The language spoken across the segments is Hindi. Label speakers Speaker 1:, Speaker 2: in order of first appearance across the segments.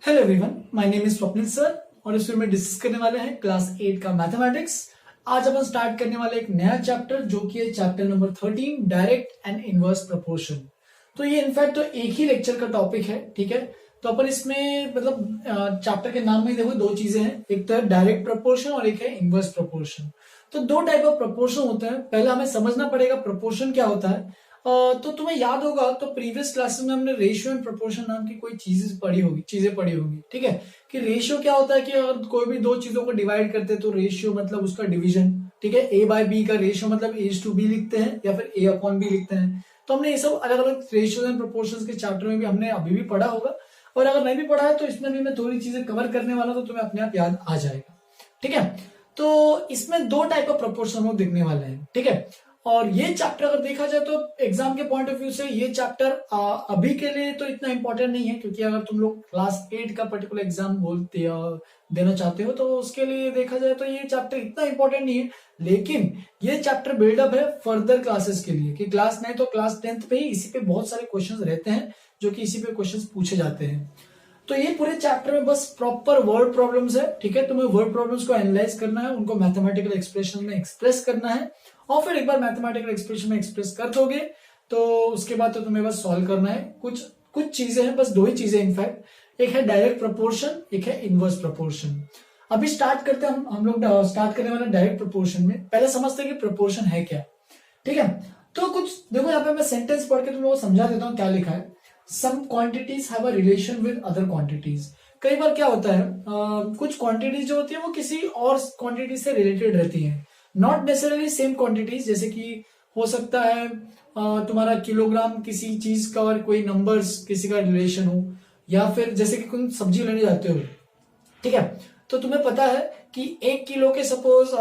Speaker 1: Hello everyone, my name is Swapnil sir और इस वीडियो में डिस्कस करने वाले हैं क्लास 8 का मैथमेटिक्स। आज अपन स्टार्ट करने वाले एक नया चैप्टर जो कि है chapter number 13, direct and inverse proportion. तो ये इनफैक्ट तो एक ही लेक्चर का टॉपिक है, ठीक है। तो अपन इसमें मतलब चैप्टर के नाम में देखो दो चीजें हैं, एक तो है डायरेक्ट प्रोपोर्शन और एक है इनवर्स प्रोपोर्शन। तो दो टाइप ऑफ प्रोपोर्शन होते हैं। पहले हमें समझना पड़ेगा प्रोपोर्शन क्या होता है। तो तुम्हें याद होगा तो प्रीवियस क्लासेस में हमने रेशियो एंड प्रोपोर्शन नाम की कोई चीजें पढ़ी होगी, ठीक है। कि रेशियो क्या होता है कि अगर कोई भी दो चीजों को डिवाइड करते हैं तो रेशियो मतलब उसका डिवीजन, ठीक है। ए बाय बी का रेशियो मतलब A/B लिखते हैं या फिर A/B लिखते हैं। तो हमने ये सब अलग अलग रेशियो एंड प्रोपोर्शन के चैप्टर में भी हमने अभी भी पढ़ा होगा, और अगर नहीं भी पढ़ा है तो इसमें भी मैं थोड़ी चीजें कवर करने वाला हूं तो तुम्हें अपने आप याद आ जाएगा, ठीक है। तो इसमें दो टाइप ऑफ प्रोपोर्शन वो दिखने वाले हैं, ठीक है। और ये चैप्टर अगर देखा जाए तो एग्जाम के पॉइंट ऑफ व्यू से ये चैप्टर अभी के लिए तो इतना इंपॉर्टेंट नहीं है, क्योंकि अगर तुम लोग क्लास 8 का पर्टिकुलर एग्जाम देना चाहते हो तो उसके लिए देखा जाए तो ये चैप्टर इतना इंपॉर्टेंट नहीं है। लेकिन ये चैप्टर बिल्डअप है फर्दर क्लासेस के लिए, कि क्लास 9 तो क्लास 10th पे ही इसी पे बहुत सारे क्वेश्चंस रहते हैं जो कि इसी पे क्वेश्चंस पूछे जाते हैं। तो ये पूरे चैप्टर में बस प्रॉपर वर्ड प्रॉब्लम्स है, ठीक है। तुम्हें वर्ड प्रॉब्लम्स को एनालाइज करना है, उनको मैथमेटिकल एक्सप्रेशन में एक्सप्रेस करना है, और फिर एक बार मैथमेटिकल एक्सप्रेशन में एक्सप्रेस कर दोगे तो उसके बाद तो तुम्हें बस सॉल्व करना है। कुछ कुछ चीजें हैं, बस दो ही चीजें इनफैक्ट, एक है डायरेक्ट प्रोपोर्शन, एक है इनवर्स प्रोपोर्शन। अभी स्टार्ट करते हैं हम लोग स्टार्ट करने वाले डायरेक्ट प्रोपोर्शन में। पहले समझते हैं कि प्रोपोर्शन है क्या, ठीक है। तो कुछ देखो, यहाँ पे मैं सेंटेंस पढ़ के तुम लोगों को समझा देता हूँ क्या लिखा है। Some quantities have a relation with other quantities. कई बार क्या होता है, कुछ क्वांटिटीज जो होती है वो किसी और क्वांटिटी से रिलेटेड रहती है, नॉट नेसेसरली सेम क्वांटिटीज। जैसे कि हो सकता है तुम्हारा किलोग्राम किसी चीज का और कोई नंबर्स किसी का रिलेशन हो, या फिर जैसे कि तुम सब्जी लेने जाते हो, ठीक है। तो तुम्हें पता है कि 1 किलो के सपोज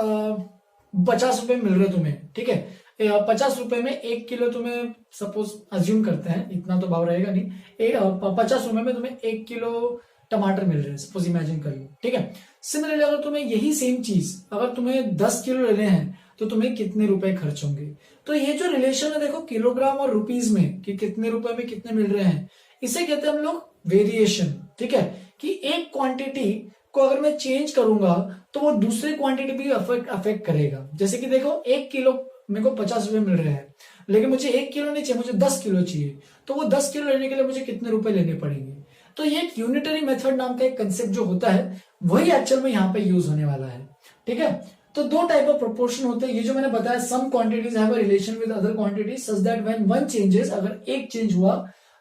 Speaker 1: 50 रुपए मिल रहे तुम्हें, ठीक है। 50 रुपए में 1 किलो तुम्हें सपोज अज्यूम करते हैं, इतना तो भाव रहेगा नहीं, 50 रुपए में तुम्हें 1 किलो टमाटर मिल रहे हैं, सपोज इमेजिन कर लो, ठीक है। सिमिलरली अगर तुम्हें यही सेम चीज अगर तुम्हें 10 किलो लेने हैं तो तुम्हें कितने रुपए खर्च होंगे। तो ये जो रिलेशन है देखो किलोग्राम और रुपीज में, कि कितने रुपए में कितने मिल रहे हैं, इसे कहते हैं हम लोग वेरिएशन, ठीक है। कि एक क्वांटिटी को अगर मैं चेंज करूंगा तो वो दूसरी क्वांटिटी भी अफेक्ट करेगा। जैसे कि देखो 1 किलो मेरे को 50 रुपए मिल रहे हैं, लेकिन मुझे 1 किलो नहीं चाहिए, मुझे 10 किलो चाहिए। तो वो 10 किलो लेने के लिए मुझे कितने रुपए लेने पड़ेंगे। तो ये एक यूनिटरी मेथड नाम का एक कंसेप्ट जो होता है वही एक्चुअल में यहाँ पे यूज होने वाला है, ठीक है। तो दो टाइप ऑफ प्रोपोर्शन होते हैं, ये जो मैंने बताया, some quantities have a relation with other quantities such that when one changes, अगर एक चेंज हुआ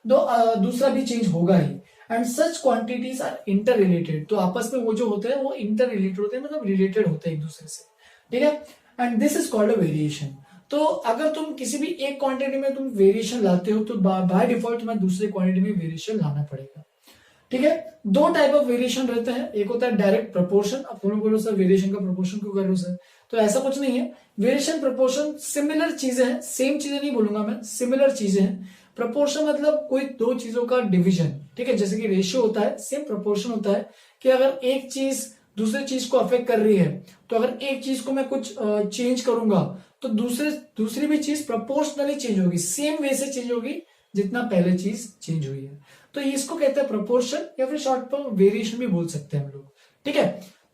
Speaker 1: तो दूसरा भी चेंज होगा ही। And such quantities are interrelated, तो आपस में वो जो होते हैं वो इंटर रिलेटेड होते हैं, मतलब रिलेटेड होते हैं एक दूसरे से, ठीक है। And this is called a variation. तो अगर तुम किसी भी एक क्वांटिटी में तुम वेरिएशन लाते हो तो बाय डिफॉल्ट तुम्हें दूसरे क्वांटिटी में वेरिएशन लाना पड़ेगा, ठीक है। दो टाइप ऑफ वेरिएशन रहते हैं, एक होता है डायरेक्ट प्रोपोर्शन। अब तुम लोग बोलो सर वेरिएशन का प्रोपोर्शन क्यों कर रहे हो सर, तो ऐसा कुछ नहीं है। वेरिएशन प्रोपोर्शन सिमिलर चीजें हैं, सेम चीजें नहीं बोलूंगा मैं, सिमिलर चीजें हैं। प्रोपोर्शन मतलब कोई दो चीजों का डिवीजन, ठीक है। जैसे कि रेशियो होता है, सेम प्रोपोर्शन होता है कि अगर एक चीज दूसरी चीज को अफेक्ट कर रही है तो अगर एक चीज को मैं कुछ चेंज करूंगा तो दूसरी भी चीज प्रोपोर्शनली चेंज होगी, सेम वे से चेंज होगी जितना पहले चीज चेंज हुई है। तो इसको कहते हैं प्रोपोर्शन, या फिर शॉर्ट फॉर्म वेरिएशन भी बोल सकते हैं हम लोग, ठीक है।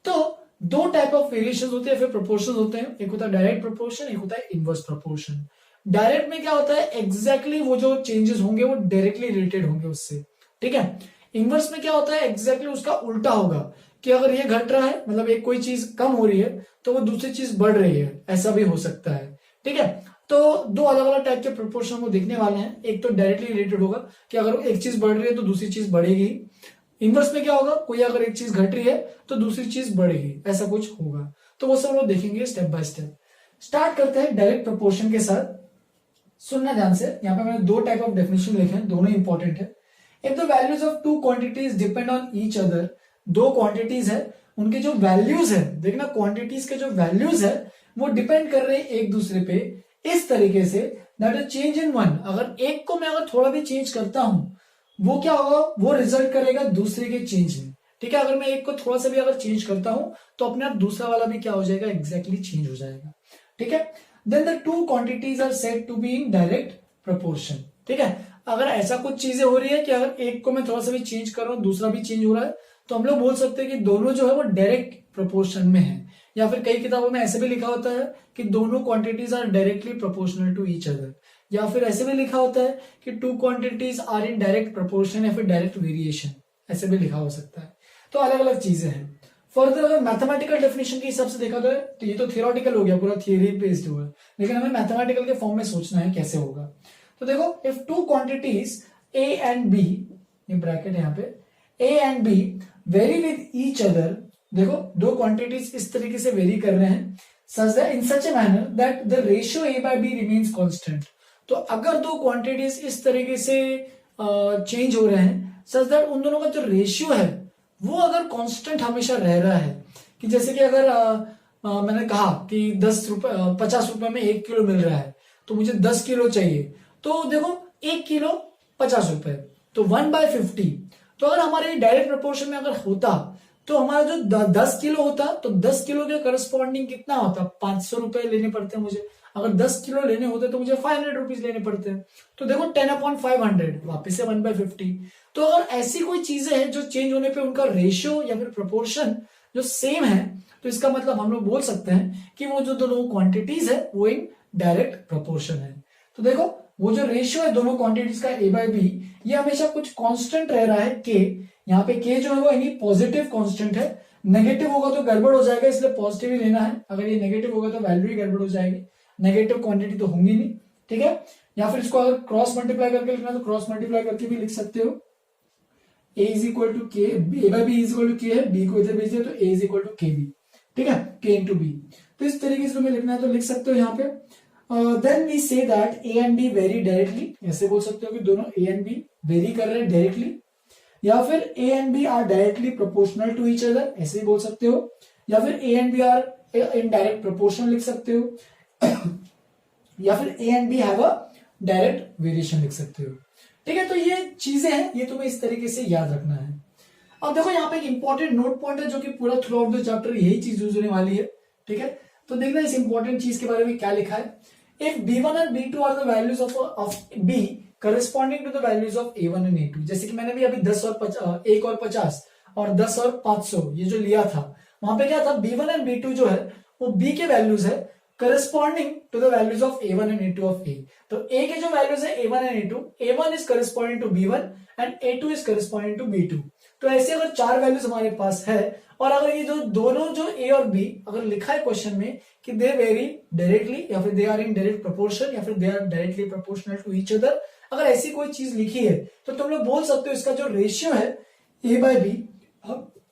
Speaker 1: तो दो टाइप ऑफ वेरिएशन होते हैं, फिर प्रोपोर्शन होते हैं, एक होता है डायरेक्ट प्रोपोर्शन, एक होता है इनवर्स प्रोपोर्शन। डायरेक्ट में क्या होता है, एग्जैक्टली वो जो चेंजेस होंगे वो डायरेक्टली रिलेटेड होंगे उससे, ठीक है। इनवर्स में क्या होता है, एग्जैक्टली उसका उल्टा होगा, कि अगर ये घट रहा है मतलब एक कोई चीज कम हो रही है तो वो दूसरी चीज बढ़ रही है, ऐसा भी हो सकता है, ठीक है। तो दो अलग अलग टाइप के प्रोपोर्शन वो देखने वाले हैं। एक तो डायरेक्टली रिलेटेड होगा कि अगर एक चीज बढ़ रही है तो दूसरी चीज बढ़ेगी। इनवर्स में क्या होगा, कोई अगर एक चीज घट रही है तो दूसरी चीज बढ़ेगी, ऐसा कुछ होगा। तो वो सब लोग देखेंगे स्टेप बाय स्टेप। स्टार्ट करते हैं डायरेक्ट प्रोपोर्शन के साथ। सुनना ध्यान से, यहाँ पे मैंने दो टाइप ऑफ डेफिनेशन लिखे हैं, दोनों इंपॉर्टेंट है। If the values of two quantities depend on each other, दो क्वांटिटीज है उनके जो वैल्यूज है, देखना क्वांटिटीज के जो वैल्यूज है वो डिपेंड कर रहे हैं एक दूसरे पे इस तरीके say that a change in one, अगर एक को मैं अगर थोड़ा भी चेंज करता हूं वो क्या होगा, वो रिजल्ट करेगा दूसरे के चेंज में, ठीक है। अगर मैं एक को थोड़ा सा भी अगर चेंज करता हूं तो अपने आप दूसरा वाला भी क्या हो जाएगा, एग्जैक्टली चेंज हो जाएगा, ठीक है। Then the two quantities are said to be in direct proportion, ठीक है। अगर ऐसा कुछ चीजें हो रही है कि अगर एक को मैं थोड़ा सा भी चेंज कर रहा हूँ दूसरा भी चेंज हो रहा है, तो हम लोग बोल सकते हैं कि दोनों जो है वो डायरेक्ट प्रोपोर्शन में है। या फिर कई किताबों में ऐसे भी लिखा होता है कि दोनों quantities are directly proportional to each other, या फिर ऐसे भी लिखा होता है कि two quantities are in direct proportion या फिर डायरेक्ट वेरिएशन, ऐसे भी लिखा हो सकता है। तो अलग अलग चीजें हैं। फर्दर अगर मैथमेटिकल डेफिनेशन के हिसाब से देखा जाए तो ये तो थियोरेटिकल हो गया, पूरा थियरी बेस्ड हुआ है, लेकिन हमें मैथमेटिकल के फॉर्म में सोचना है कैसे होगा। तो देखो, if two quantities A and B, ये ब्रैकेट है यहाँ पे, A and B vary with each other, देखो दो क्वांटिटीज इस तरीके से वेरी कर रहे हैं, such that in such a manner that the ratio A by B remains constant. तो अगर दो क्वांटिटीज इस तरीके से चेंज हो रहे हैं सच दैट उन दोनों का जो रेशियो है वो अगर कांस्टेंट हमेशा रह रहा है, कि जैसे कि अगर मैंने कहा कि 50 रुपए में 1 किलो मिल रहा है, तो मुझे 10 किलो चाहिए, तो देखो 1 किलो 50 रुपए, तो 1/50। तो अगर हमारे डायरेक्ट प्रोपोर्शन में अगर होता तो हमारा जो 10 किलो होता, तो 10 किलो के करस्पॉन्डिंग कितना होता, 500 रुपए लेने पड़ते मुझे। अगर 10 किलो लेने होते तो मुझे 500 रुपीज लेने पड़ते हैं। तो देखो 10/500 वापिस से 1/50। तो अगर ऐसी कोई चीजें हैं जो चेंज होने पे उनका रेशियो या फिर प्रोपोर्शन जो सेम है, तो इसका मतलब हम लोग बोल सकते हैं कि वो जो दोनों क्वांटिटीज है वो इन डायरेक्ट प्रोपोर्शन है। तो देखो वो जो रेशियो है दोनों क्वांटिटीज का ए बाय बी, ये हमेशा कुछ कांस्टेंट रह रहा है के। यहाँ पे के जो है वो यानी पॉजिटिव कांस्टेंट है, नेगेटिव होगा तो गड़बड़ हो जाएगा, इसलिए पॉजिटिव ही लेना है। अगर ये नेगेटिव होगा तो वैल्यू ही गड़बड़ हो जाएगी, नेगेटिव क्वांटिटी तो होंगी नहीं, ठीक है। या फिर इसको अगर क्रॉस मल्टीप्लाई करके लिखना तो क्रॉस मल्टीप्लाई करके भी लिख सकते हो। ए is equal to K, A by B is equal to K है, बी को इधर भेज दिया तो A is equal to K B, ठीक है, के इंटू बी। तो इस तरीके से तुम्हें लिखना है तो लिख सकते हो यहाँ पे। Then we say that A and B vary directly, ऐसे बोल सकते हो कि दोनों ए एंड बी वेरी कर रहे हैं डायरेक्टली। या फिर A and B are directly proportional to each other, ऐसे ही बोल सकते हो। या फिर A and B are in direct proportion लिख सकते हो। या फिर A and B have a direct variation लिख सकते हो, ठीक है। तो ये चीजें हैं, ये तुम्हें इस तरीके से याद रखना है। अब देखो यहाँ पे एक इंपॉर्टेंट नोट पॉइंट है जो कि पूरा थ्रू आउट द चैप्टर यही चीज यूज होने वाली है, ठीक है। तो देखना इस इंपॉर्टेंट चीज के बारे में क्या लिखा है। If b1 and b2 are the values of b corresponding to the values of a1 and a2, जैसे कि मैंने भी अभी 10 और 1 और 50 और 10 और 500 ये जो लिया था, वहां पे क्या था, b1 एंड b2 जो है वो b के वैल्यूज है corresponding to the values of a1 and a2 of a। तो a के जो वैल्यूज है a1 and a2, a1 is corresponding to b1 and a2 is corresponding to b2। तो ऐसे अगर 4 वैल्यूज हमारे पास है, और अगर ये जो दोनों जो a और b अगर लिखा है क्वेश्चन में कि दे वेरी डायरेक्टली या फिर they are in direct proportion या फिर they are directly proportional to each other, अगर ऐसी कोई चीज लिखी है तो तुम लोग बोल सकते हो इसका जो रेशियो है a बाय b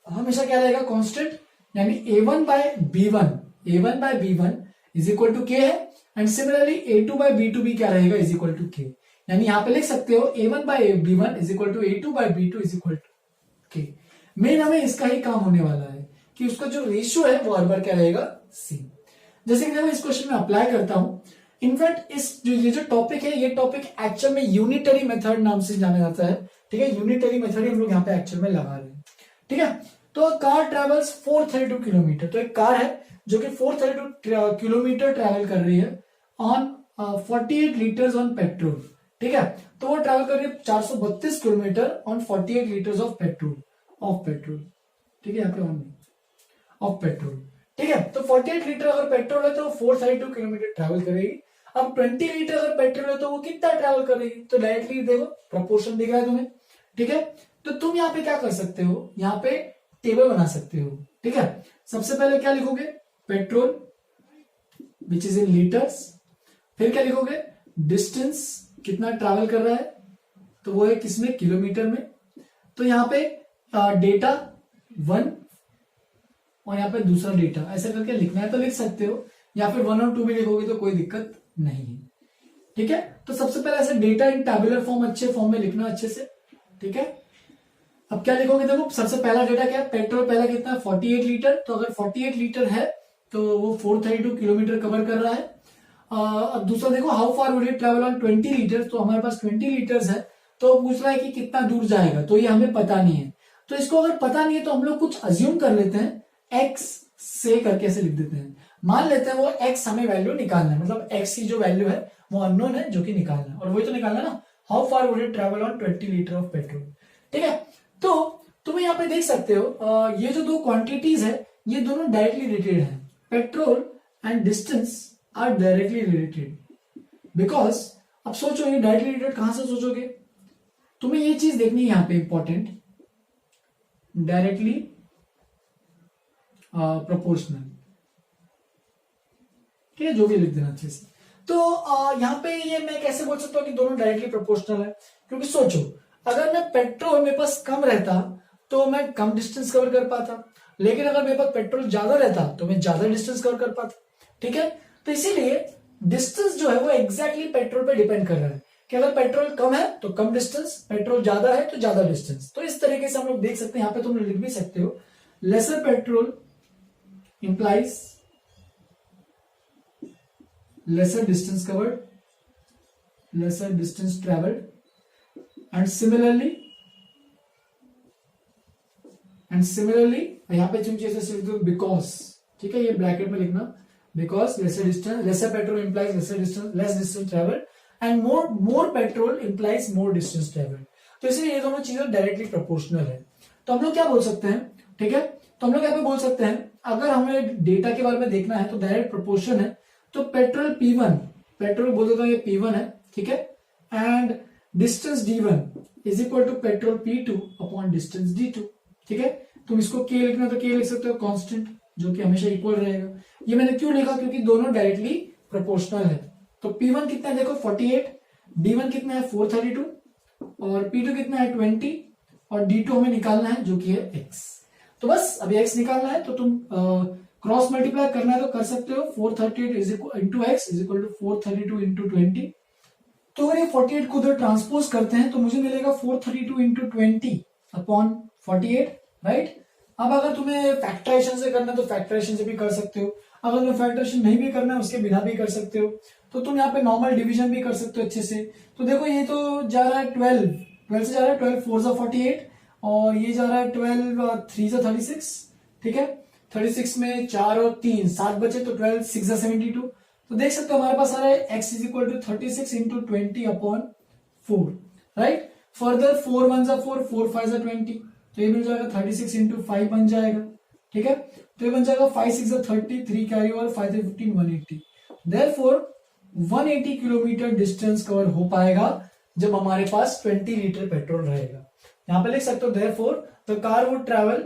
Speaker 1: हमेशा क्या रहेगा, कांस्टेंट, यानी a1 by b1 is equal to K है, and similarly a2 by b2 भी क्या रहेगा, इज इक्वल टू के। यानी यहां पे लिख सकते हो a1 by b1 is equal to a2 by b2 is equal to k. Main हमें इसका ही काम होने वाला है कि उसका जो रेशियो है वो हर बार क्या रहेगा, सेम। जैसे कि मैं इस क्वेश्चन में अप्लाई करता हूं, इनफैक्ट ये जो टॉपिक है ये टॉपिक एक्चुअल में यूनिटरी मेथड नाम से जाना जाता है, ठीक है। यूनिटरी मेथड हम लोग यहाँ पे एक्चुअल में लगा रहे हैं, ठीक है। तो कार ट्रेवल्स 432 किलोमीटर, तो एक कार है जो कि 432 किलोमीटर ट्रेवल कर रही है ऑन 48 लीटर्स ऑन पेट्रोल, ठीक है। तो वो ट्रेवल कर रही है 432 kilometre on 48 litres of petrol, ठीक है, यहाँ पे ऑन ऑफ पेट्रोल, ठीक है। तो 48 लीटर अगर पेट्रोल है तो 432 किलोमीटर ट्रेवल करेगी। अब 20 लीटर अगर पेट्रोल है तो वो कितना ट्रेवल करेगी, तो डायरेक्टली देखो प्रोपोर्शन दिख रहा है तुम्हें, ठीक है। तो तुम यहाँ पे क्या कर सकते हो, यहाँ पे टेबल बना सकते हो, ठीक है। सबसे पहले क्या लिखोगे, petrol which is in litres, फिर क्या लिखोगे, डिस्टेंस कितना ट्रैवल कर रहा है, तो वो है किसमें, किलोमीटर में। तो यहाँ पे डेटा 1 और यहाँ पे दूसरा डेटा, ऐसे करके लिखना है तो लिख सकते हो, या फिर 1 और 2 भी लिखोगे तो कोई दिक्कत नहीं है, ठीक है। तो सबसे पहले ऐसे डेटा इन टैबुलर फॉर्म अच्छे फॉर्म में लिखना अच्छे से, ठीक है। अब क्या लिखोगे, देखो सबसे पहला डेटा क्या है, पेट्रोल पहला कितना है 48 लीटर, तो अगर 48 लीटर है तो वो 432 किलोमीटर कवर कर रहा है। अब दूसरा देखो, how far would it travel on 20 litre, तो हमारे पास 20 लीटर्स है, तो पूछ रहा है कि कितना दूर जाएगा, तो ये हमें पता नहीं है। तो इसको अगर पता नहीं है तो हम लोग कुछ अज्यूम कर लेते हैं, x से करके ऐसे लिख देते हैं। मान लेते हैं वो x हमें वैल्यू निकालना है, मतलब x की जो वैल्यू है वो अननोन है जो कि निकालना है, और वही तो निकालना है ना, how far would it travel on 20 litre of petrol. ठीक है, तो तुम्हें यहाँ पे देख सकते हो ये जो दो क्वांटिटीज है ये दोनों डायरेक्टली रिलेटेड है। Petrol and distance are directly related because, अब सोचो ये डायरेक्टली रिलेटेड कहां से सोचोगे, तुम्हें ये चीज देखनी है यहाँ पे इंपॉर्टेंट, डायरेक्टली प्रोपोर्शनल। ठीक है, जो भी लिख देना अच्छे से। तो यहाँ पे ये मैं कैसे बोल सकता हूँ कि दोनों डायरेक्टली प्रोपोर्शनल है, क्योंकि सोचो अगर मैं पेट्रोल मेरे पास कम रहता तो मैं कम डिस्टेंस कवर कर पाता, लेकिन अगर मेरे पास पेट्रोल ज्यादा रहता तो मैं ज्यादा डिस्टेंस कवर कर पाता। ठीक है, तो इसीलिए डिस्टेंस जो है वो एग्जैक्टली पेट्रोल पे डिपेंड कर रहा है कि अगर पेट्रोल कम है तो कम डिस्टेंस, पेट्रोल ज्यादा है तो ज्यादा डिस्टेंस। तो इस तरीके से हम लोग देख सकते हैं, यहाँ पे तुम लिख भी सकते हो lesser petrol implies lesser distance covered, lesser distance traveled, and similarly यहाँ पे तुम चीजें लिख दो बिकॉज। ठीक है, ये ब्रैकेट में लिखना, because lesser petrol implies less distance traveled and more petrol implies more distance traveled। तो इसलिए ये दोनों चीजें डायरेक्टली प्रोपोर्शनल है। तो हम लोग क्या बोल सकते हैं, ठीक है, तो हम लोग यहाँ पे बोल सकते हैं अगर हमें डेटा के बारे में देखना है तो डायरेक्ट प्रोपोर्शन है, तो पेट्रोल P1, पेट्रोल बोल देता हूं ये P1 है। ठीक है, and distance D1 is equal to petrol P2 upon distance D2। ठीक है, तुम इसको K लिखना तो K लिख सकते हो कांस्टेंट, जो कि हमेशा इक्वल रहेगा। ये मैंने क्यों लिखा, क्योंकि दोनों डायरेक्टली प्रोपोर्शनल है। तो P1 कितना है देखो 48, D1 कितना है 432 और P2 कितना है 20 और D2 हमें निकालना है जो कि है X। तो बस अभी X निकालना है, तो तुम क्रॉस मल्टीप्लाई करना है तो कर सकते हो, 438 into x is equal to 432 into 20। तो अगर ये 48 को उधर ट्रांसपोज करते हैं तो मुझे मिलेगा 432 इंटू 20 अपॉन 48, राइट। अब अगर तुम्हें फैक्टराइजेशन से करना है तो फैक्टराइजेशन से भी कर सकते हो, अगर तुम्हें फैक्टराइजेशन नहीं भी करना है उसके बिना भी कर सकते हो। तो तुम यहाँ पे नॉर्मल डिवीजन भी कर सकते हो अच्छे से। तो देखो ये तो जा रहा है 12 से जा रहा है 12 4 जा 48 और ये जा रहा है 12 3 जा 36। ठीक है, 36 में 4 और 3 7 बचे तो 12 6 जा 72। तो देख सकते हो हमारे पास आ रहा है x is equal to 36 into 20 upon 4, right. Further 4 1 जा 4 4 5 जा 20, तो ये मिल जाएगा 36 इंटू 5 बन जाएगा। ठीक है, तो ये बन जाएगा 5 6 जा 30, 3 कैरी ओवर 5 से 15 180। देयरफॉर 180 किलोमीटर डिस्टेंस कवर हो पाएगा जब हमारे पास 20 लीटर पेट्रोल रहेगा। यहां पे लिख सकते हो therefore the car would travel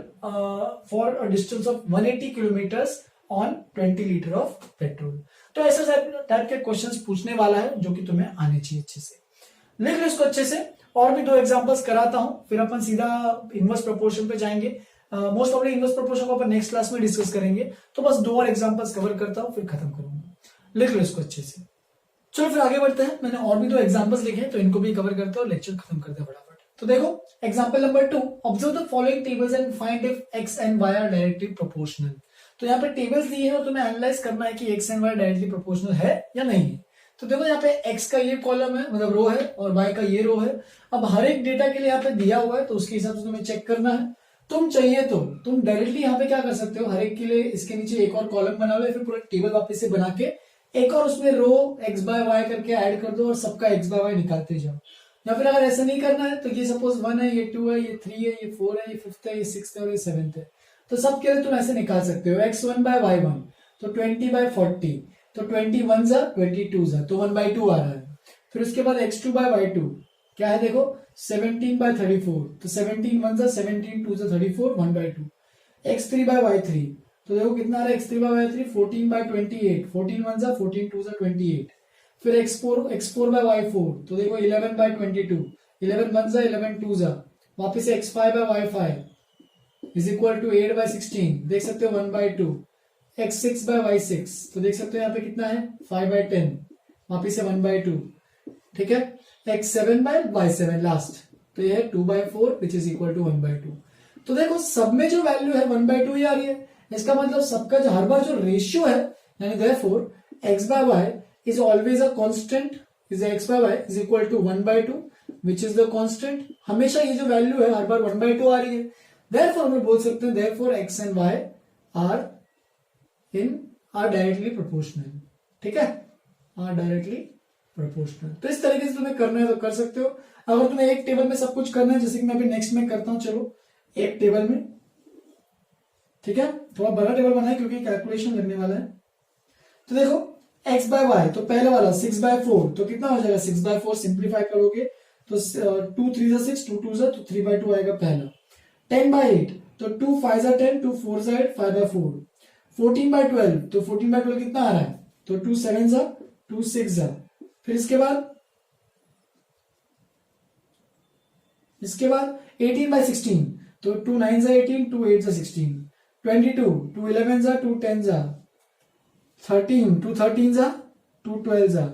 Speaker 1: for a distance of 180 kilometres on 20 litre of petrol. तो ऐसे टाइप के क्वेश्चंस पूछने वाला है जो कि तुम्हें आने चाहिए अच्छे से। लिख लो इसको अच्छे से, और भी 2 एग्जांपल्स कराता हूं, फिर अपन सीधा इनवर्स प्रोपोर्शन पे जाएंगे। मोस्ट ऑफ इनवर्स प्रोपोर्शन को अपन नेक्स्ट क्लास में डिस्कस करेंगे। तो बस 2 और एग्जांपल्स कवर करता हूं फिर खत्म करूंगा। लिख लो इसको अच्छे से। चलो फिर आगे बढ़ते हैं। मैंने और भी 2 एग्जांपल्स लिखे तो इनको भी कवर करते हैं और लेक्चर खत्म करते हैं फटाफट। तो देखो example number 2, observe the following tables and find if x and y are directly proportional. तो यहाँ पे टेबल्स दी है और तुम्हें एनालाइज करना है कि x and y directly proportional है या नहीं है। तो देखो यहाँ पे x का ये कॉलम है, मतलब रो है, और y का ये रो है। अब हर एक डेटा के लिए यहाँ पे दिया हुआ है तो उसके हिसाब से तुम्हें चेक करना है। तुम चाहिए तो तुम डायरेक्टली यहाँ पे क्या कर सकते हो, हर एक के लिए इसके नीचे एक और कॉलम बना लो या फिर पूरा टेबल वापस से बना के एक और उसमें रो x बाय y करके ऐड कर दो और सबका x बाय y निकालते जाओ। या फिर अगर ऐसा नहीं करना है तो ये सपोज 1 है, ये 2 है, ये 3 है, ये 4 है, ये 5 है, ये 6 है और ये 7 है। तो सब के लिए तुम ऐसे निकाल सकते हो x1 बाय y1 तो 20 बाय 40, तो 21 जा 22 जा तो 1/2 आ रहा है। फिर उसके बाद x2 बाय y2 क्या है देखो 17 बाय 34, तो 17 1 जा 17 2 जा 34 1/2। x3 बाय y3 तो देखो कितना आ रहा है x3 बाय y3 14 बाय 28, 14 1 जा 14 2 जा 28। फिर x4 बाय y4 तो देखो 11 बाय 22, 11 1 जा 11 2 जा, वापिस से x5 by y5 is equal to 8 by 16, देख सकते हो 1/2। x6 बाय y6 तो देख सकते हो यहाँ पे कितना है 5 बाय 10, वापिस से 1/2। ठीक है, x7 बाय y7 लास्ट तो ये है 2 by 4 which is equal to 1/2। तो देखो सब में जो वैल्यू है 1/2 ही आ रही है। इसका मतलब सबका जो हर बार जो रेशियो है, यानी देयरफॉर x बाय y is always a constant, is x by y is equal to 1/2 which is the constant। हमेशा ये जो वैल्यू है हर बार 1/2 आ रही है। therefore हम बोल सकते हैं therefore x and y are directly proportional। ठीक है, are directly प्रोपोर्शनल। तो इस तरीके से तुम्हें करना है तो कर सकते हो। अगर तुम्हें एक टेबल में सब कुछ करना है, जैसे कि मैं अभी नेक्स्ट में करता हूं, चलो एक टेबल में, ठीक है, थोड़ा बड़ा टेबल बनाए क्योंकि कैलकुलेशन लगने वाला है। तो देखो x बाय वाई, तो पहले वाला 6/4, तो कितना हो जाएगा 6/4, सिंप्लीफाई करोगे तो 2 3 6, 2 2 तो 3/2 आएगा पहला। 10/8, तो 2 5 10, 2 4 8, 5/4। 14/12, तो 14/12 कितना आ रहा है, तो 2 7 2 6। फिर इसके बाद 18/16, तो 2 9 18, 2 8 16। 22, 2 11, 2 10, 13, 2 13, 2 12,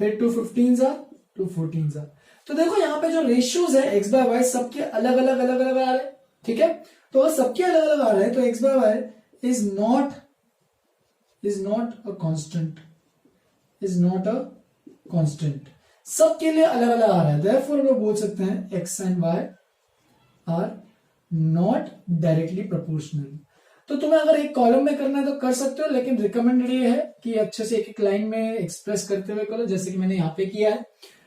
Speaker 1: फिर 2 15, 2 14। तो देखो यहाँ पे जो रेशियोज है एक्स बाय वाई सबके अलग अलग आ रहे हैं, ठीक है। तो अगर सबके अलग अलग आ रहे हैं तो x by y is not a constant, सबके लिए अलग अलग आ रहा है। देयरफॉर हम लोग बोल सकते हैं x and y are not directly proportional. तो तुम्हें अगर एक कॉलम में करना है तो कर सकते हो, लेकिन रिकमेंडेड ये है कि अच्छे से एक एक लाइन में एक्सप्रेस करते हुए करो, जैसे कि मैंने यहाँ पे किया है,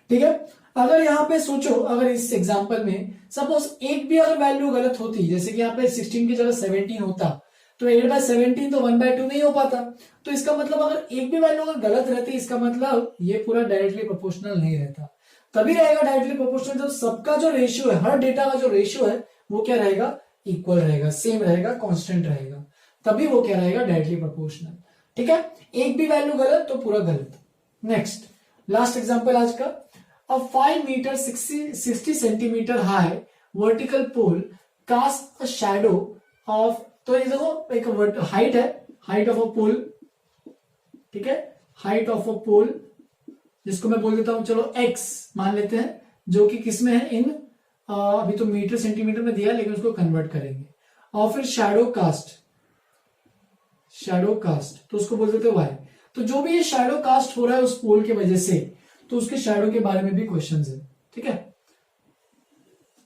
Speaker 1: ठीक है। अगर यहाँ पे सोचो, अगर इस एग्जांपल में सपोज एक भी अगर वैल्यू गलत होती, जैसे कि यहाँ पे 16 की जगह 17 होता, तो 8/17 तो 1/2 नहीं हो पाता। तो इसका मतलब अगर एक भी वैल्यू अगर गलत रहती, इसका मतलब ये पूरा डायरेक्टली प्रोपोर्शनल नहीं रहता। तभी रहेगा डायरेक्टली प्रोपोर्शनल जब सबका जो रेशियो है, हर डेटा का जो रेशियो है वो क्या रहेगा, इक्वल रहेगा, सेम रहेगा, कांस्टेंट रहेगा, तभी वो क्या रहेगा, डायरेक्टली प्रोपोर्शनल, ठीक है। एक भी वैल्यू गलत तो पूरा गलत। नेक्स्ट लास्ट एग्जांपल आज का, a 5 meter 60 centimeter high vertical pole casts a shadow of, तो ये देखो एक हाइट है, हाइट ऑफ अ पोल, ठीक है, हाइट ऑफ अ पोल जिसको मैं बोल देता हूं चलो x मान लेते हैं, जो कि किसमें है, इन अभी तो मीटर सेंटीमीटर में दिया है लेकिन उसको कन्वर्ट करेंगे। और फिर शैडो कास्ट तो उसको बोल देते हैं y। तो जो भी ये शैडो कास्ट हो रहा है उस पोल के वजह से, तो उसके शैडो के बारे में भी क्वेश्चन है, ठीक है।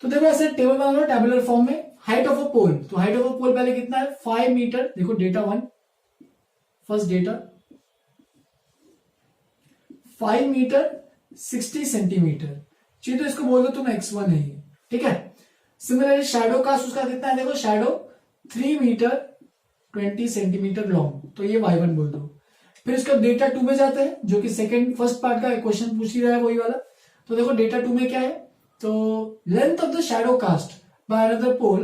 Speaker 1: तो देखो ऐसे टेबल बना लो टेबुलर फॉर्म में। हाइट ऑफ अ पोल, तो हाइट ऑफ अ पोल पहले कितना है 5 मीटर, देखो data 1, first data 5 metre 60 centimetre, चाहिए तो इसको बोल दो तुम x1 है ये, ठीक है। सिमिलरली शैडो कास्ट उसका कितना है, देखो शैडो 3 मीटर 20 सेंटीमीटर लॉन्ग, तो ये y1 बोल दो। फिर इसका डेटा 2 में जाते हैं, जो कि सेकंड फर्स्ट पार्ट का क्वेश्चन पूछ ही रहा है वही वाला। तो देखो डेटा 2 में क्या है, तो length of the shadow cast by another pole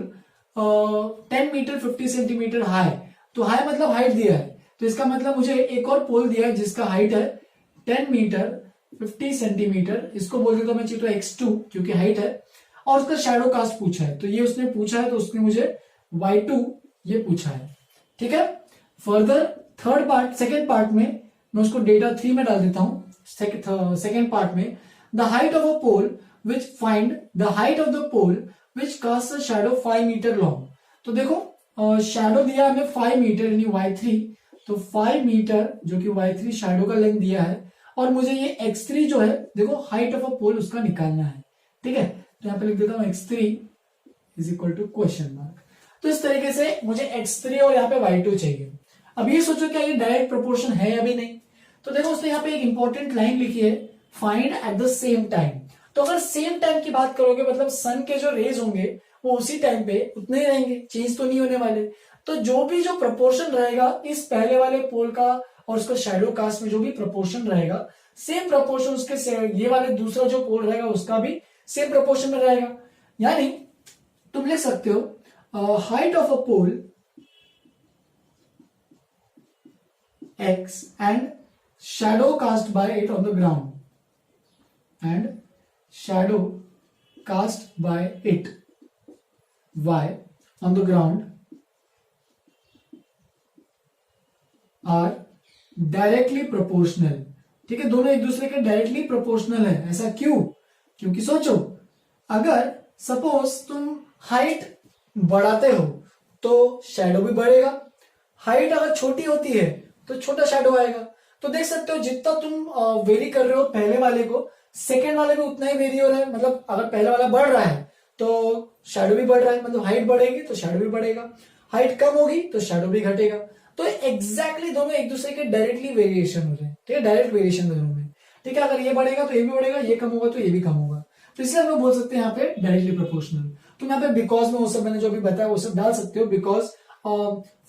Speaker 1: 10 metre 50 centimetre high, तो हाई मतलब हाइट दिया है, तो इसका मतलब मुझे एक और पोल दिया है जिसका हाइट है 10 मीटर 50 सेंटीमीटर, इसको बोल देता हूं मैं चित्र x2 क्योंकि हाइट है, और उसका शैडो कास्ट पूछा है, तो ये उसने पूछा है तो उसने मुझे y2 ये पूछा है, ठीक है। Further third part, second part में मैं उसको डेटा 3 में डाल देता हूं। सेकेंड पार्ट में the height of a pole which find the height of the pole which cast a shadow 5 metre long. तो देखो शैडो दिया हमें 5 मीटर यानी y3, तो 5 मीटर जो कि y3 शैडो का लेंथ दिया है, और मुझे ये x3 जो है देखो हाइट ऑफ अ पोल उसका निकालना है, ठीक है। तो यहां पे लिख देता हूं x3 is equal to question mark. तो इस तरीके से मुझे x3 और यहाँ पे y2 चाहिए। अब ये सोचो क्या ये डायरेक्ट प्रोपोर्शन है या भी नहीं, तो देखो उसने यहाँ पे एक इंपॉर्टेंट लाइन लिखी है, find at the same time. तो अगर सेम टाइम की बात करोगे मतलब सन के जो रेज होंगे वो उसी टाइम पे उतने ही रहेंगे, चेंज तो नहीं होने वाले। तो जो भी जो प्रोपोर्शन रहेगा इस पहले वाले पोल का और उसका शैडो कास्ट में जो भी प्रोपोर्शन रहेगा, सेम प्रोपोर्शन उसके ये वाले दूसरा जो पोल रहेगा उसका भी सेम प्रोपोर्शन में रहेगा। यानी तुम लिख सकते हो height of a pole x and shadow cast by it on the ground and shadow cast by it y on the ground are directly proportional, ठीक है। दोनों एक दूसरे के डायरेक्टली प्रोपोर्शनल है। ऐसा क्यों, क्योंकि सोचो अगर सपोज तुम हाइट बढ़ाते हो तो शैडो भी बढ़ेगा, हाइट अगर छोटी होती है तो छोटा शैडो आएगा। तो देख सकते हो जितना तुम वेरी कर रहे हो पहले वाले को, सेकेंड वाले में उतना ही वेरी हो रहा है। मतलब अगर पहले वाला बढ़ रहा है तो शैडो भी बढ़ रहा है, मतलब हाइट बढ़ेगी तो शैडो भी बढ़ेगा, हाइट कम होगी तो शैडो भी घटेगा। तो एग्जैक्टली दोनों एक दूसरे के डायरेक्टली वेरिएशन हो रहे हैं, ठीक है, डायरेक्ट वेरिएशन दोनों में। ठीक है, अगर ये बढ़ेगा तो ये भी बढ़ेगा, ये कम होगा तो ये भी कम होगा, तो इसलिए हम लोग बोल सकते हैं यहाँ पे डायरेक्टली प्रोपोर्शनल। तो यहाँ पे बिकॉज में वो सब मैंने जो भी बताया वो सब डाल सकते हो, because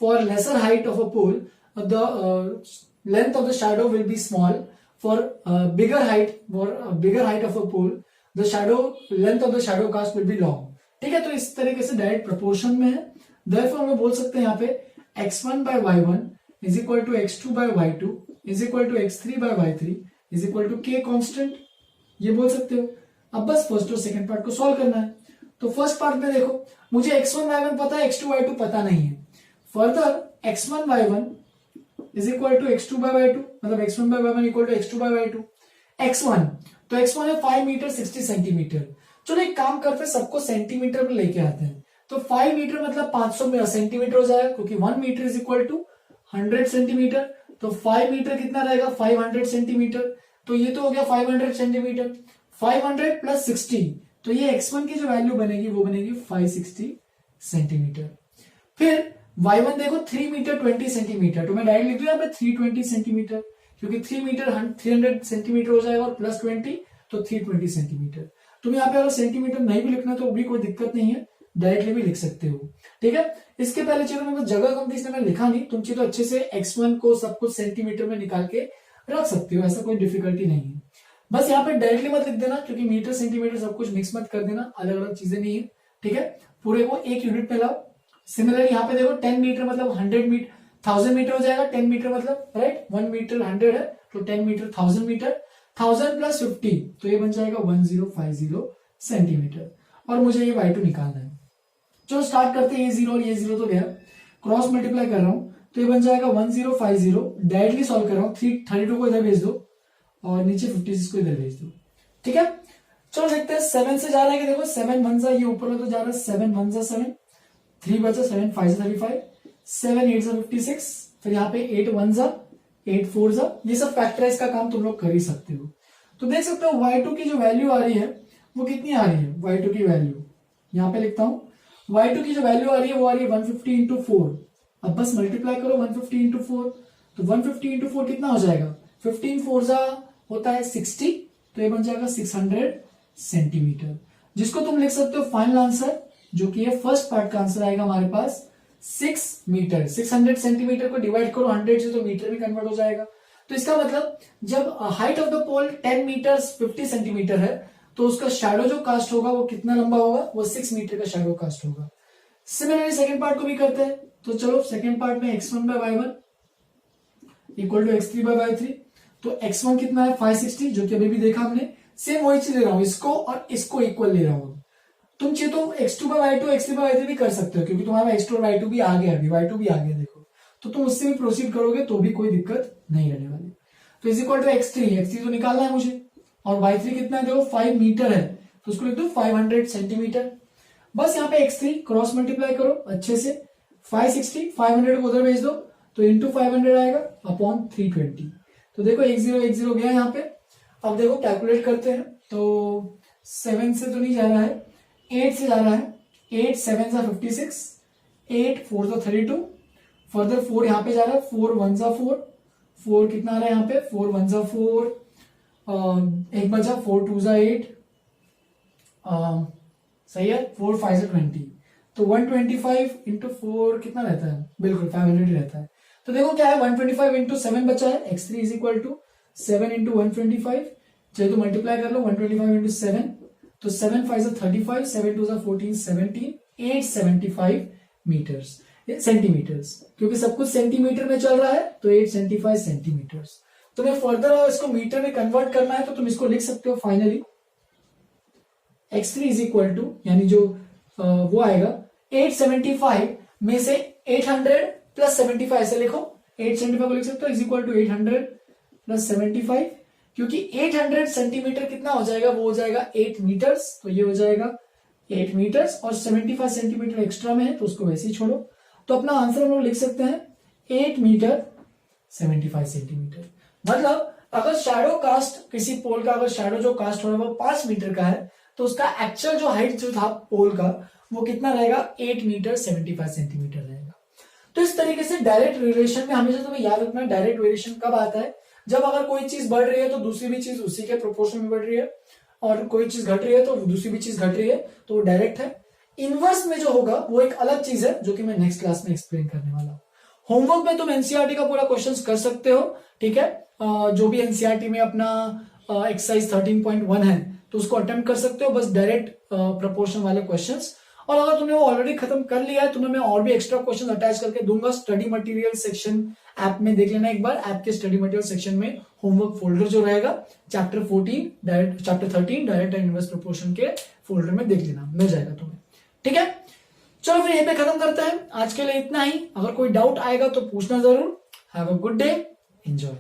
Speaker 1: for lesser height of a pole the length of the shadow will be small, for bigger height of a pole the shadow length of the shadow cast will be long. ठीक है, तो इस तरीके से डायरेक्ट प्रोपोर्शन में है। देयरफॉर हम लोग बोल सकते हैं यहाँ पे x1 by y1 is equal to x2 by y2 is equal to x3 by y3 is equal to k constant, ये बोल सकते हो। अब बस फर्स्ट और सेकंड पार्ट को सॉल्व करना है। तो फर्स्ट पार्ट में देखो, मुझे x1 y1 पता है, x2 y2 पता नहीं है। Further x1 y1 is equal to x2 by y2, मतलब x1 by y1 equal to x2 by y2। x1 तो x1 है 5 मीटर 60 सेंटीमीटर। चलो एक काम करते हैं, सबको सेंटीमीटर में लेके आते हैं। तो 5 मीटर मतलब 500 सेंटीमीटर हो जाएगा, क्योंकि 1 metre is equal to 100 centimetre. तो 5 मीटर कितना रहेगा, 500 सेंटीमीटर। तो ये तो हो गया 500 सेंटीमीटर, 500 प्लस 60, तो ये x1 की जो वैल्यू बनेगी वो बनेगी 560 सेंटीमीटर। फिर y1 देखो 3 मीटर 20 सेंटीमीटर, तो मैं डायरेक्ट लिख दूं यहाँ पे 320 सेंटीमीटर, क्योंकि 3 मीटर 300 सेंटीमीटर हो जाएगा और प्लस 20 तो 320 सेंटीमीटर। तुम यहाँ पे अगर सेंटीमीटर नहीं भी लिखना तो भी कोई दिक्कत नहीं है, डायरेक्टली भी लिख सकते हो। ठीक है, इसके पहले चलो मैं जगह कम थी इसलिए मैंने लिखा नहीं, तुम चाहिए तो अच्छे से x1 को सब कुछ सेंटीमीटर में निकाल के रख सकते हो, ऐसा कोई डिफिकल्टी नहीं है। बस यहाँ पे डायरेक्टली मत लिख देना, क्योंकि मीटर सेंटीमीटर सब कुछ मिक्स मत कर देना, अलग अलग चीजें नहीं है। ठीक है, पूरे को एक यूनिट में लाओ। सिमिलरली यहाँ पे देखो 10 मीटर मतलब 100 मीटर 1000 मीटर हो जाएगा। 10 मीटर मतलब राइट 1 मीटर 100 है, तो 10 मीटर 1000 मीटर, 1000 प्लस 50 तो ये बन जाएगा 1050 सेंटीमीटर, और मुझे ये y2 निकालना है। चलो स्टार्ट करते हैं, ये 0 और ये 0 तो गया, क्रॉस मल्टीप्लाई कर रहा हूं तो ये बन जाएगा 1050। डायरेक्टली सॉल्व कर रहा हूं, 32 को इधर भेज दो और नीचे 56 को इधर भेज दो। ठीक है, चलो देखते हैं 7 से जा रहा है कि देखो 7 1 जा, ये ऊपर में तो जा रहा है 7 1 जा 7, 3 बचा 7 5 जा 35, 7 8 जा 56, फिर यहाँ पे 8 1 जा 8 4 जा, ये सब फैक्टराइज का काम तुम लोग कर ही सकते हो। तो देख सकते हो y2 की जो वैल्यू आ रही है वो कितनी आ रही है, y2 की वैल्यू यहाँ पे लिखता हूं, y2 की जो वैल्यू आ रही है वो आ रही है 150 इंटू 4। अब बस मल्टीप्लाई करो 150 इंटू 4, तो 150 इंटू 4 कितना हो जाएगा, 15 4 जा होता है 60, तो ये बन जाएगा 600 सेंटीमीटर, जिसको तुम लिख सकते हो फाइनल आंसर, जो कि ये फर्स्ट पार्ट का आंसर आएगा हमारे पास 6 मीटर। 600 सेंटीमीटर को डिवाइड करो 100 से तो मीटर में कन्वर्ट हो जाएगा। तो इसका मतलब जब height of the pole 10 metre 50 centimetre है, तो उसका शैडो जो कास्ट होगा वो कितना लंबा होगा, वो 6 मीटर का शैडो कास्ट होगा। सिमिलरली सेकंड पार्ट को भी करते हैं, तो चलो सेकंड पार्ट में x1 by y1 equal to x3 by y3, तो x1 कितना है 560, जो कि अभी भी देखा हमने, सेम वही चीज ले रहा हूं, इसको और इसको इक्वल ले रहा हूं। तुम चाहिए तो x2 by y2 x3 by y3 भी कर सकते हो, क्योंकि तुम्हारा x2 और y2 भी आ गया, अभी y2 भी आ गया देखो, तो तुम उससे भी प्रोसीड करोगे तो भी कोई दिक्कत नहीं रहने वाली। तो इज इक्वल टू x3 तो निकालना है मुझे, और y3 कितना है देखो 5 मीटर है, तो उसको लिख दो 500 सेंटीमीटर। बस यहाँ पे x3 क्रॉस मल्टीप्लाई करो अच्छे से, 560 500 को उधर भेज दो, तो इंटू 500 आएगा अपॉन 320। तो देखो 10 गया यहाँ पे। अब देखो कैलकुलेट करते हैं, तो 7 से तो नहीं जा रहा है, 8 से जा रहा है, 8 7 जा 56, 8 4 जा 32, फर्दर 4 यहाँ पे जा रहा है, 4 1 जा 4, 4 कितना आ रहा है यहाँ पे, 4 1 जा 4, एक बचा 4 2 जा 8, सही है, 4 5 जा 20, तो 125 इंटू 4 कितना रहता है, बिल्कुल 500 ही रहता है। तो देखो क्या है, 125 इंटू 7 बचा है, x3 is equal to 7 into 125, चलिए तो मल्टीप्लाई कर लो 125 इंटू 7, तो 7 5 जा 35, 7 2 जा 14 17, 875 मीटर्स सेंटीमीटर्स, क्योंकि सब कुछ सेंटीमीटर में चल रहा है तो 875 सेंटीमीटर्स। तुम्हें फर्दर इसको मीटर में कन्वर्ट करना है तो तुम इसको लिख सकते हो finally x3 is equal to, यानी जो वो आएगा 875 में से 800 प्लस 75, ऐसे लिखो 875 को लिख सकते हो इज इक्वल टू 800 प्लस 75, क्योंकि 800 सेंटीमीटर कितना हो जाएगा, वो हो जाएगा 8 मीटर्स, तो ये हो जाएगा 8 मीटर्स, और 75 सेंटीमीटर एक्स्ट्रा में है तो उसको वैसे ही छोड़ो। तो अपना आंसर हम लोग लिख सकते हैं 8 मीटर 75 सेंटीमीटर। मतलब अगर शैडो कास्ट किसी पोल का, अगर शैडो जो कास्ट हो रहा है वो 5 मीटर का है, तो उसका एक्चुअल जो हाइट जो था पोल का वो कितना रहेगा, 8 मीटर 75 सेंटीमीटर रहेगा। तो इस तरीके से डायरेक्ट वेरिएशन में हमेशा तुम्हें याद रखना, डायरेक्ट वेरिएशन कब आता है, जब अगर कोई चीज बढ़ रही है तो दूसरी भी चीज उसी के प्रोपोर्शन में बढ़ रही है, और कोई चीज घट रही है तो दूसरी भी चीज घट रही है, तो वो डायरेक्ट है। इनवर्स में जो होगा वो एक अलग चीज है, जो कि मैं नेक्स्ट क्लास में एक्सप्लेन करने वाला हूं। होमवर्क में तुम एनसीईआरटी का पूरा क्वेश्चंस कर सकते हो, ठीक है। जो भी एनसीईआरटी में अपना एक्सरसाइज 13.1 है तो उसको अटेम्प्ट कर सकते हो, बस डायरेक्ट प्रोपोर्शन वाले क्वेश्चंस। और अगर तुमने वो ऑलरेडी खत्म कर लिया है, तुम्हें मैं और भी एक्स्ट्रा क्वेश्चन अटैच करके दूंगा स्टडी मटेरियल सेक्शन ऐप में, देख लेना एक बार। ऐप के स्टडी मटेरियल सेक्शन में होमवर्क फोल्डर जो रहेगा chapter 13 direct and inverse proportion के फोल्डर में देख लेना, मिल जाएगा तुम्हें, ठीक है। चलो फिर यहीं पे खत्म करते हैं, आज के लिए इतना ही। अगर कोई डाउट आएगा तो पूछना जरूर। Have a good day, enjoy.